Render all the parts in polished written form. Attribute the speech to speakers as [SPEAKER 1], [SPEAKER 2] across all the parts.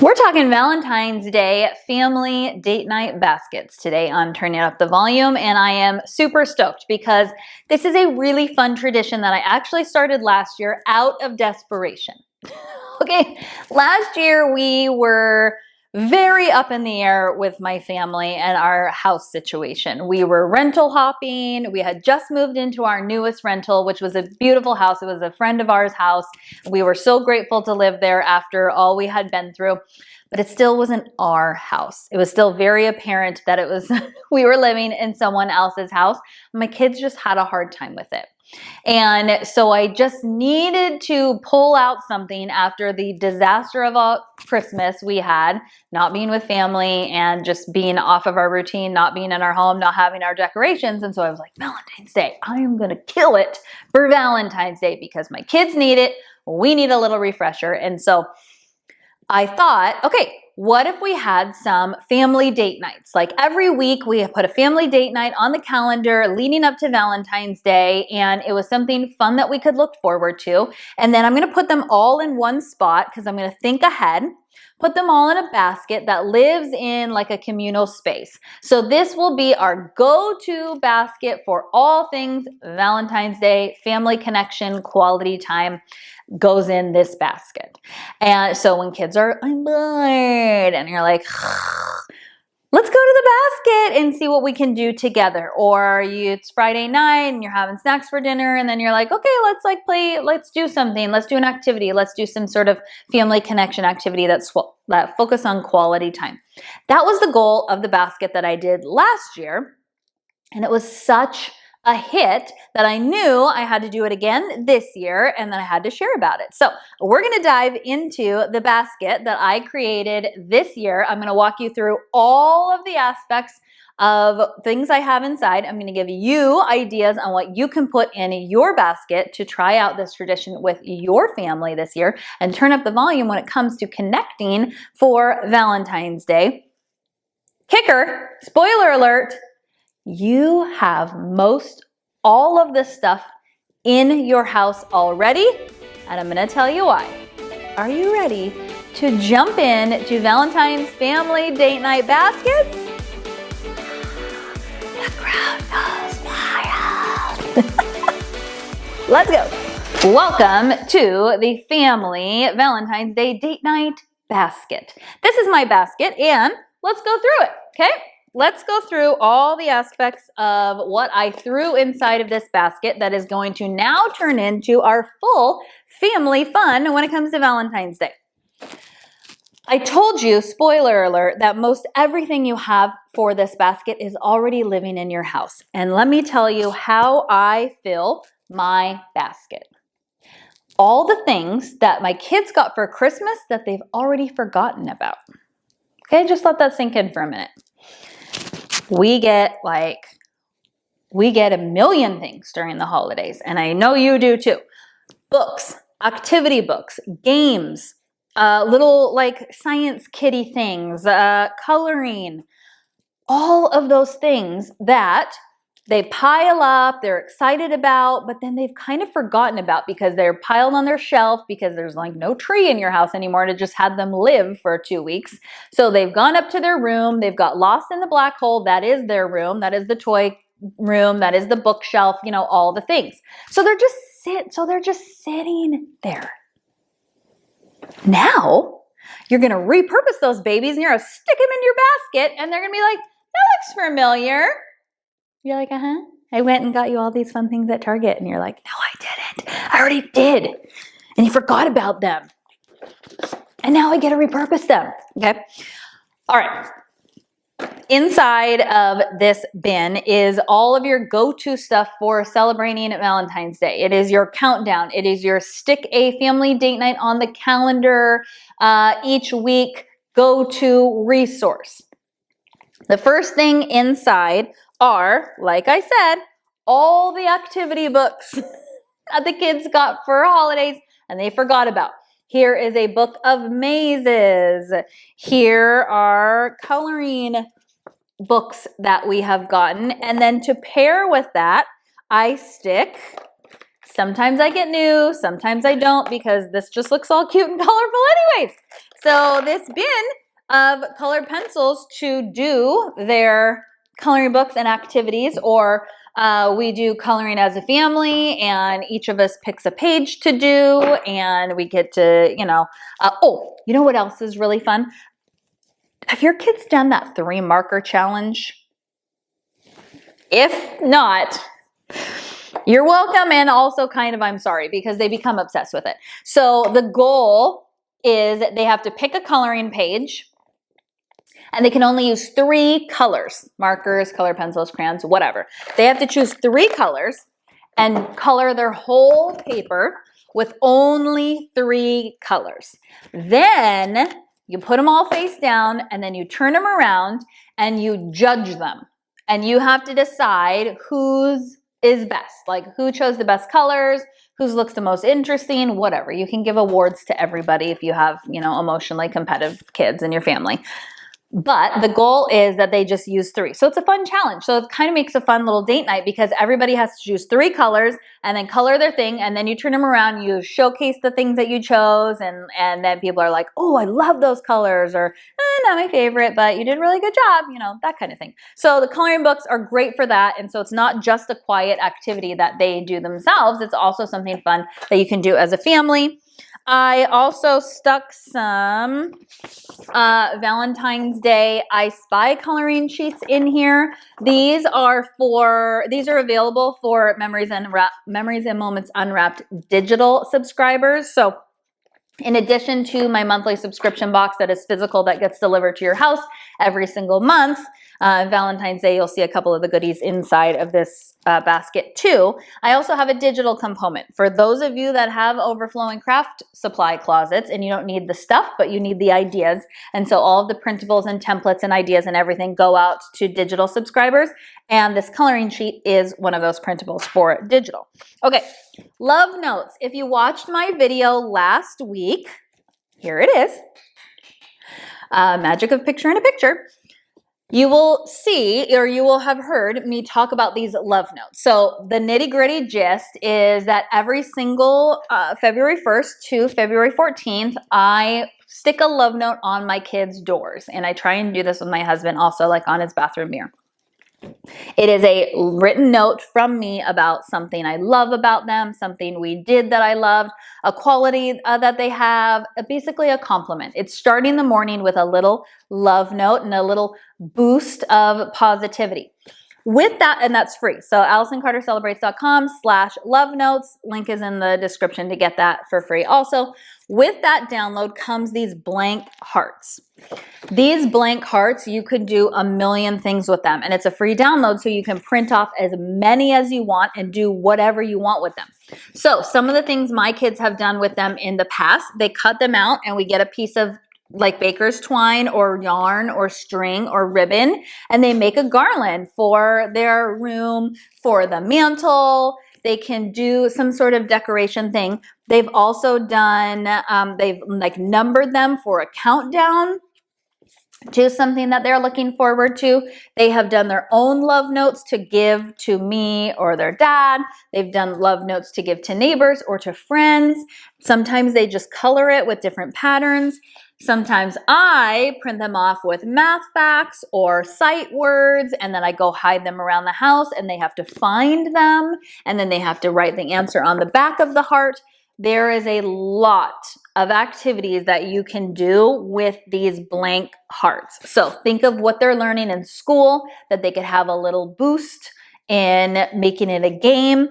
[SPEAKER 1] We're talking Valentine's Day family date night baskets today on Turning Up the Volume, and I am super stoked because this is a really fun tradition that I actually started last year out of desperation. Okay, last year we were very up in the air with my family and our house situation. We were rental hopping. We had just moved into our newest rental, which was a beautiful house. It was a friend of ours' house. We were so grateful to live there after all we had been through, but it still wasn't our house. It was still very apparent that it was we were living in someone else's house. My kids just had a hard time with it. And so I just needed to pull out something after the disaster of a Christmas we had, not being with family and just being off of our routine, not being in our home, not having our decorations. And so I was like, Valentine's Day, I am going to kill it for Valentine's Day because my kids need it. We need a little refresher. And so I thought, okay, what if we had some family date nights? Like every week we put a family date night on the calendar leading up to Valentine's Day, and it was something fun that we could look forward to. And then I'm going to put them all in one spot because I'm going to think ahead, put them all in a basket that lives in like a communal space. So this will be our go-to basket for all things Valentine's Day, family connection, quality time goes in this basket. And so when kids are, I'm bored, and you're like, let's go to the basket and see what we can do together. Or it's Friday night and you're having snacks for dinner, and then you're like, okay, let's do something. Let's do an activity. Let's do some sort of family connection activity that focus on quality time. That was the goal of the basket that I did last year. And it was such a hit that I knew I had to do it again this year, and then I had to share about it. So we're going to dive into the basket that I created this year. I'm going to walk you through all of the aspects of things I have inside. I'm going to give you ideas on what you can put in your basket to try out this tradition with your family this year and turn up the volume when it comes to connecting for Valentine's Day. Kicker, spoiler alert, you have most all of this stuff in your house already, and I'm going to tell you why. Are you ready to jump in to Valentine's family date night baskets? The crowd goes wild. Let's go. Welcome to the family Valentine's Day date night basket. This is my basket, and let's go through it, okay? Let's go through all the aspects of what I threw inside of this basket that is going to now turn into our full family fun when it comes to Valentine's Day. I told you, spoiler alert, that most everything you have for this basket is already living in your house. And let me tell you how I fill my basket. All the things that my kids got for Christmas that they've already forgotten about. Okay, just let that sink in for a minute. We get a million things during the holidays, and I know you do too. Books, activity books, games, little like science kitty things, coloring, all of those things that they pile up, they're excited about, but then they've kind of forgotten about because they're piled on their shelf because there's like no tree in your house anymore to just have them live for 2 weeks. So they've gone up to their room, they've got lost in the black hole. That is their room, that is the toy room, that is the bookshelf, you know, all the things. So they're just sitting there. Now you're going to repurpose those babies and you're going to stick them in your basket, and they're going to be like, that looks familiar. You're like, I went and got you all these fun things at Target. And you're like, no, I didn't. I already did. And you forgot about them. And now I get to repurpose them. Okay. All right. Inside of this bin is all of your go-to stuff for celebrating Valentine's Day. It is your countdown. It is your stick a family date night on the calendar each week go-to resource. The first thing inside are, like I said, all the activity books that the kids got for holidays and they forgot about. Here is a book of mazes. Here are coloring books that we have gotten. And then to pair with that, I stick, sometimes I get new, sometimes I don't, because this just looks all cute and colorful anyways. So this bin of colored pencils to do their coloring books and activities, or we do coloring as a family and each of us picks a page to do and we get to, oh, you know what else is really fun? Have your kids done that 3 marker challenge? If not, you're welcome, and also kind of I'm sorry, because they become obsessed with it. So the goal is that they have to pick a coloring page and they can only use 3 colors: markers, colored pencils, crayons, whatever. They have to choose 3 colors and color their whole paper with only 3 colors. Then you put them all face down and then you turn them around and you judge them. And you have to decide whose is best, like who chose the best colors, whose looks the most interesting, whatever. You can give awards to everybody if you have, emotionally competitive kids in your family. But the goal is that they just use 3. So it's a fun challenge. So it kind of makes a fun little date night because everybody has to choose 3 colors and then color their thing. And then you turn them around, you showcase the things that you chose. And then people are like, oh, I love those colors, or not my favorite, but you did a really good job, that kind of thing. So the coloring books are great for that. And so it's not just a quiet activity that they do themselves. It's also something fun that you can do as a family. I also stuck some Valentine's Day I Spy coloring sheets in here. These are available for Memories and Moments Unwrapped digital subscribers. So in addition to my monthly subscription box that is physical that gets delivered to your house every single month, Valentine's Day, you'll see a couple of the goodies inside of this basket too. I also have a digital component. For those of you that have overflowing craft supply closets and you don't need the stuff, but you need the ideas. And so all of the printables and templates and ideas and everything go out to digital subscribers. And this coloring sheet is one of those printables for digital. Okay, love notes. If you watched my video last week, here it is. Magic of picture in a picture. You will see, or you will have heard me talk about these love notes. So the nitty-gritty gist is that every single February 1st to February 14th, I stick a love note on my kids' doors. And I try and do this with my husband also, like on his bathroom mirror. It is a written note from me about something I love about them, something we did that I loved, a quality that they have, basically a compliment. It's starting the morning with a little love note and a little boost of positivity. With that, and that's free. So AllisonCarterCelebrates.com/love notes. Link is in the description to get that for free. Also, with that download comes these blank hearts. These blank hearts, you could do a million things with them. And it's a free download, so you can print off as many as you want and do whatever you want with them. So some of the things my kids have done with them in the past, they cut them out and we get a piece of like baker's twine or yarn or string or ribbon, and they make a garland for their room, for the mantle. They can do some sort of decoration thing. They've also done, they've like numbered them for a countdown to something that they're looking forward to. They have done their own love notes to give to me or their dad. They've done love notes to give to neighbors or to friends. Sometimes they just color it with different patterns. Sometimes I print them off with math facts or sight words, and then I go hide them around the house and they have to find them, and then they have to write the answer on the back of the heart. There is a lot of activities that you can do with these blank hearts. So think of what they're learning in school that they could have a little boost in making it a game.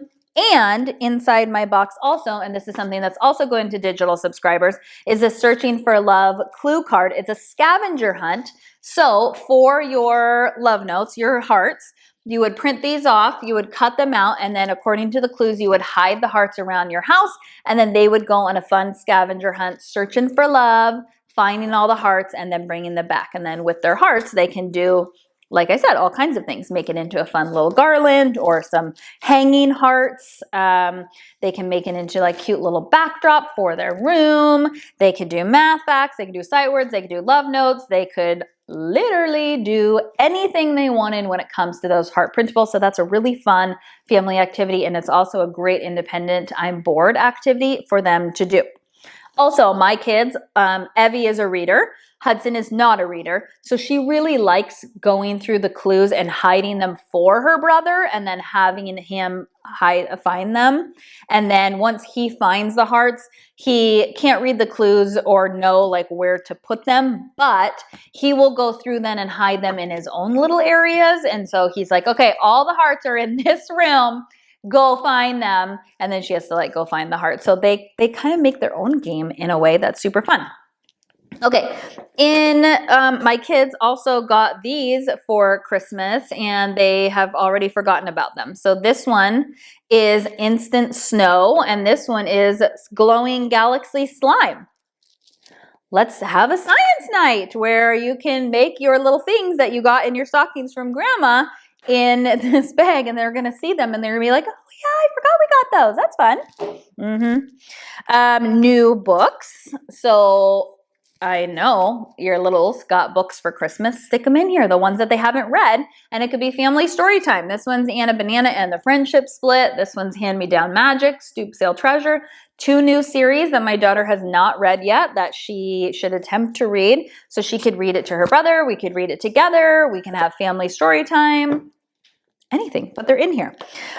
[SPEAKER 1] And inside my box also, and this is something that's also going to digital subscribers, is a Searching for Love clue card. It's a scavenger hunt. So for your love notes, your hearts, you would print these off, you would cut them out, and then according to the clues, you would hide the hearts around your house, and then they would go on a fun scavenger hunt, searching for love, finding all the hearts, and then bringing them back. And then with their hearts, they can do, like I said, all kinds of things. Make it into a fun little garland or some hanging hearts. They can make it into like cute little backdrop for their room. They could do math facts. They could do sight words. They could do love notes. They could literally do anything they wanted when it comes to those heart printables. So that's a really fun family activity. And it's also a great independent, I'm bored activity for them to do. Also, my kids, Evie is a reader. Hudson is not a reader. So she really likes going through the clues and hiding them for her brother and then having him find them. And then once he finds the hearts, he can't read the clues or know like where to put them, but he will go through then and hide them in his own little areas. And so he's like, okay, all the hearts are in this room. Go find them. And then she has to like go find the heart. So they kind of make their own game in a way that's super fun. Okay, my kids also got these for Christmas and they have already forgotten about them. So this one is Instant Snow and this one is Glowing Galaxy Slime. Let's have a science night where you can make your little things that you got in your stockings from grandma in this bag and they're going to see them and they're going to be like, oh yeah, I forgot we got those. That's fun. New books. So I know your littles got books for Christmas. Stick them in here, the ones that they haven't read. And it could be family story time. This one's Anna Banana and the Friendship Split. This one's Hand Me Down Magic, Stoop Sale Treasure. 2 new series that my daughter has not read yet that she should attempt to read. So she could read it to her brother. We could read it together. We can have family story time. Anything, but they're in here.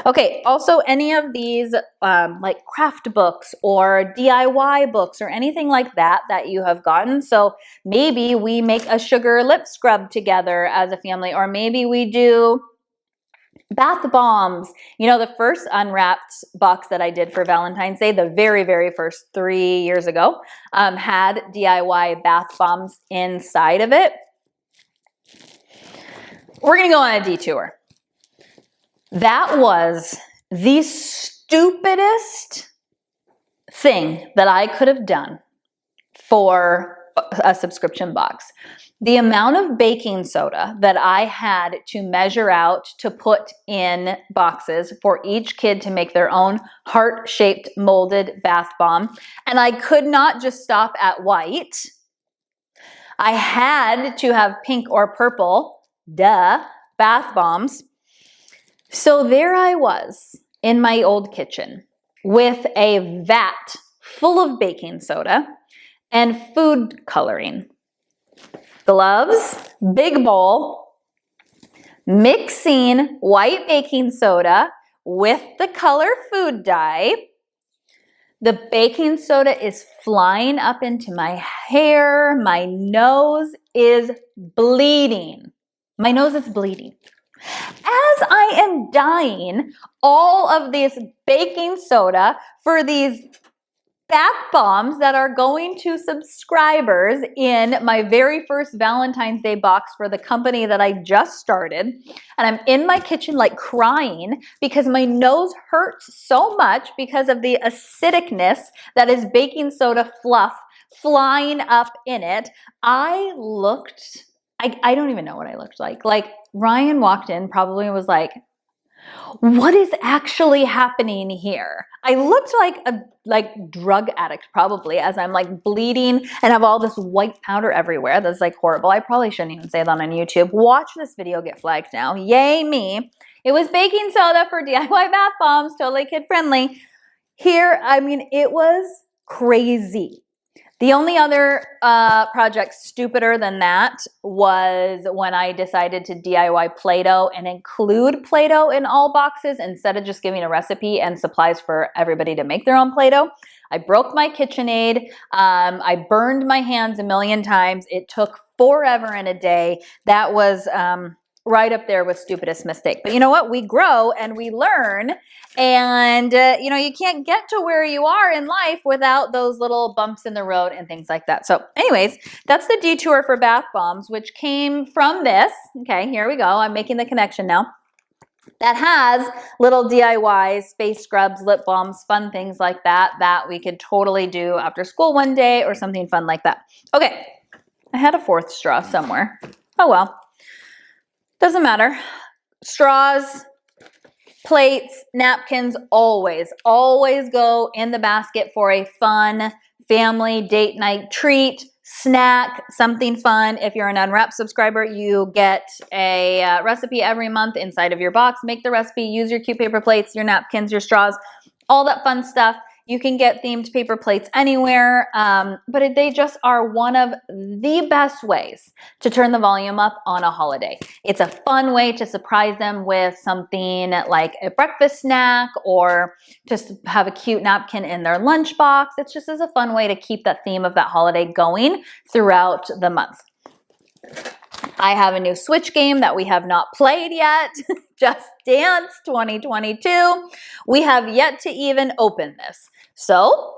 [SPEAKER 1] Okay, also any of these like craft books or DIY books or anything like that that you have gotten. So maybe we make a sugar lip scrub together as a family, or maybe we do bath bombs. You know, the first unwrapped box that I did for Valentine's Day, the very, very first 3 years ago, had DIY bath bombs inside of it. We're gonna go on a detour. That was the stupidest thing that I could have done for a subscription box. The amount of baking soda that I had to measure out to put in boxes for each kid to make their own heart-shaped molded bath bomb. And I could not just stop at white. I had to have pink or purple, duh, bath bombs. So there I was in my old kitchen with a vat full of baking soda and food coloring. Gloves, big bowl, mixing white baking soda with the color food dye. The baking soda is flying up into my hair. My nose is bleeding. My nose is bleeding. As I am dyeing all of this baking soda for these bath bombs that are going to subscribers in my very first Valentine's Day box for the company that I just started, and I'm in my kitchen like crying because my nose hurts so much because of the acidicness that is baking soda fluff flying up in it. I don't even know what I looked like. Like Ryan walked in probably and was like, what is actually happening here? I looked like a drug addict probably as I'm like bleeding and have all this white powder everywhere. That's like horrible. I probably shouldn't even say that on YouTube. Watch this video get flagged now. Yay me. It was baking soda for DIY bath bombs, totally kid friendly. Here, I mean, it was crazy. The only other project stupider than that was when I decided to DIY Play-Doh and include Play-Doh in all boxes instead of just giving a recipe and supplies for everybody to make their own Play-Doh. I broke my KitchenAid. I burned my hands a million times. It took forever and a day. That was right up there with stupidest mistake. But you know what? We grow and we learn. And, you know, you can't get to where you are in life without those little bumps in the road and things like that. So anyways, that's the detour for bath bombs, which came from this. Okay, here we go. I'm making the connection now. That has little DIYs, face scrubs, lip balms, fun things like that, that we could totally do after school one day or something fun like that. Okay, I had a fourth straw somewhere. Oh well. Doesn't matter. Straws, plates, napkins, always go in the basket for a fun family date night treat, snack, something fun. If you're an Unwrapped subscriber, you get a recipe every month inside of your box. Make the recipe, use your cute paper plates, your napkins, your straws, all that fun stuff You can get themed paper plates anywhere, but they just are one of the best ways to turn the volume up on a holiday. It's a fun way to surprise them with something like a breakfast snack, or just have a cute napkin in their lunchbox. It's just a fun way to keep that theme of that holiday going throughout the month. I have a new Switch game that we have not played yet, Just Dance 2022. We have yet to even open this. So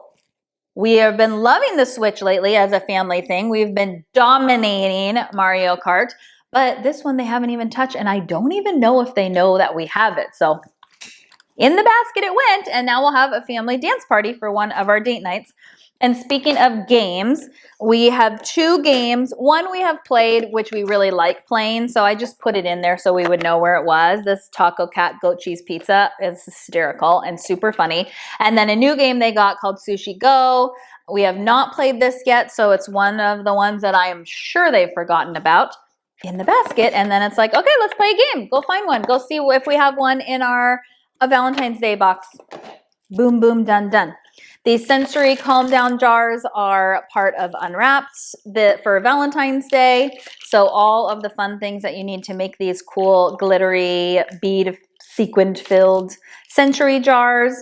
[SPEAKER 1] we have been loving the Switch lately as a family thing. We've been dominating Mario Kart, but this one they haven't even touched, and I don't even know if they know that we have it. So in the basket it went, and now we'll have a family dance party for one of our date nights. And speaking of games, we have 2 games. One we have played, which we really like playing, so I just put it in there so we would know where it was. This Taco Cat Goat Cheese Pizza is hysterical and super funny. And then a new game they got called Sushi Go. We have not played this yet, so it's one of the ones that I am sure they've forgotten about in the basket. And then it's like, okay, let's play a game. Go find one. Go see if we have one in our Valentine's Day box. Boom, boom, done, done. These sensory calm down jars are part of Unwrapped for Valentine's Day. So all of the fun things that you need to make these cool glittery bead sequined filled sensory jars.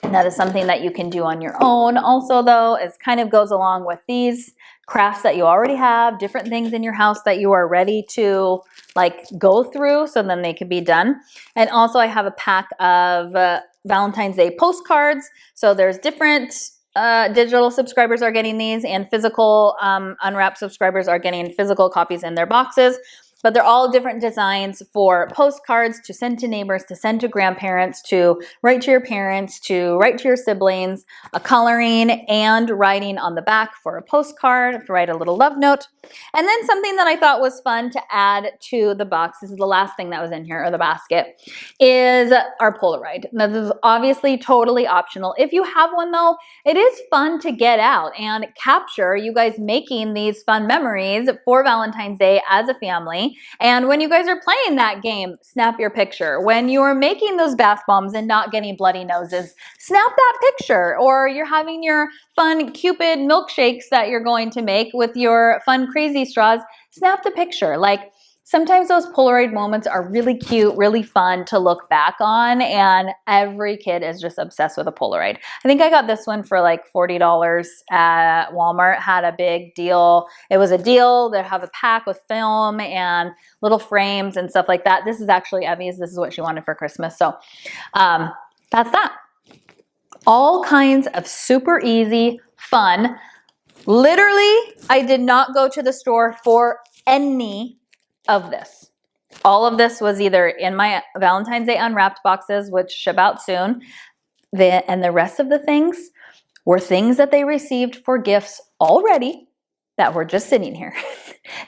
[SPEAKER 1] And that is something that you can do on your own. Also though, it kind of goes along with these crafts that you already have, different things in your house that you are ready to like go through, so then they can be done. And also I have a pack of Valentine's Day postcards. So there's different digital subscribers are getting these, and physical Unwrapped subscribers are getting physical copies in their boxes. But they're all different designs for postcards to send to neighbors, to send to grandparents, to write to your parents, to write to your siblings, a coloring and writing on the back for a postcard, to write a little love note. And then something that I thought was fun to add to the box, this is the last thing that was in here, or the basket, is our Polaroid. Now, this is obviously totally optional. If you have one though, it is fun to get out and capture you guys making these fun memories for Valentine's Day as a family. And when you guys are playing that game, snap your picture. When you're making those bath bombs and not getting bloody noses, snap that picture. Or you're having your fun Cupid milkshakes that you're going to make with your fun crazy straws, snap the picture. Like, sometimes those Polaroid moments are really cute, really fun to look back on, and every kid is just obsessed with a Polaroid. I think I got this one for like $40 at Walmart. Had a big deal. It was a deal. They have a pack with film and little frames and stuff like that. This is actually Evie's. This is what she wanted for Christmas. So that's that. All kinds of super easy, fun. Literally, I did not go to the store for any of this. All of this was either in my Valentine's Day Unwrapped boxes, which ship out soon, and the rest of the things were things that they received for gifts already that were just sitting here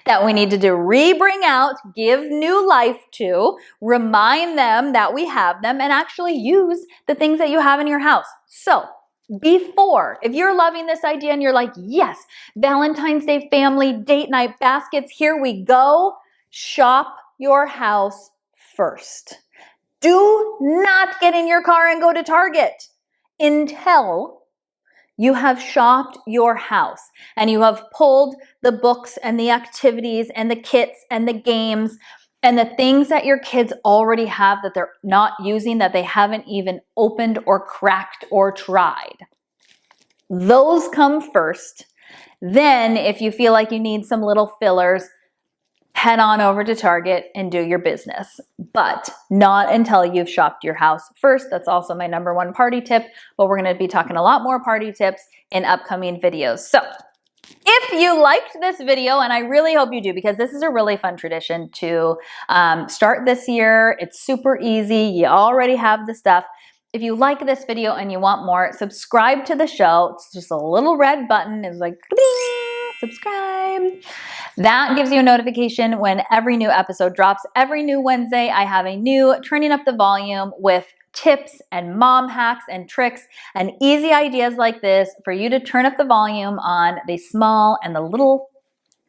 [SPEAKER 1] that we needed to re-bring out, give new life to, remind them that we have them, and actually use the things that you have in your house. So before, if you're loving this idea and you're like, yes, Valentine's Day family date night baskets, here we go, shop your house first. Do not get in your car and go to Target until you have shopped your house and you have pulled the books and the activities and the kits and the games and the things that your kids already have that they're not using, that they haven't even opened or cracked or tried. Those come first. Then, if you feel like you need some little fillers, head on over to Target and do your business, but not until you've shopped your house first. That's also my number one party tip, but we're going to be talking a lot more party tips in upcoming videos. So if you liked this video, and I really hope you do, because this is a really fun tradition to start this year. It's super easy. You already have the stuff. If you like this video and you want more, subscribe to the show. It's just a little red button. It's like, ding, subscribe. That gives you a notification when every new episode drops. Every new Wednesday, I have a new Turning Up the Volume with tips and mom hacks and tricks and easy ideas like this for you to turn up the volume on the small and the little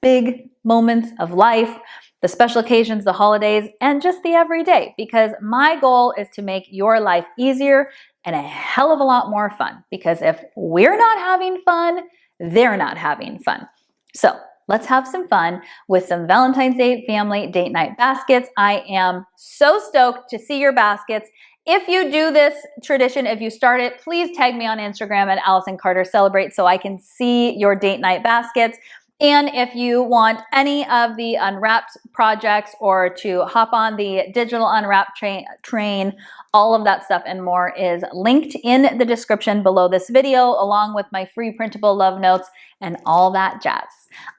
[SPEAKER 1] big moments of life, the special occasions, the holidays, and just the everyday, because my goal is to make your life easier and a hell of a lot more fun, because if we're not having fun, they're not having fun. So let's have some fun with some Valentine's Day family date night baskets. I am so stoked to see your baskets. If you do this tradition, if you start it, please tag me on Instagram at Allison Carter Celebrate so I can see your date night baskets. And if you want any of the unwrapped projects or to hop on the digital unwrap train, all of that stuff and more is linked in the description below this video, along with my free printable love notes and all that jazz.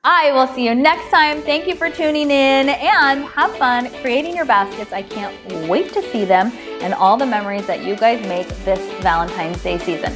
[SPEAKER 1] I will see you next time. Thank you for tuning in and have fun creating your baskets. I can't wait to see them and all the memories that you guys make this Valentine's Day season.